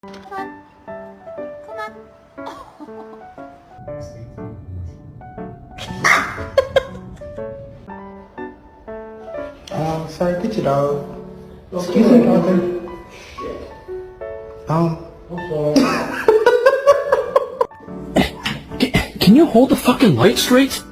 Come on. Come on. Sorry, get your dog. Excuse me, Captain. Can you hold the fucking light straight?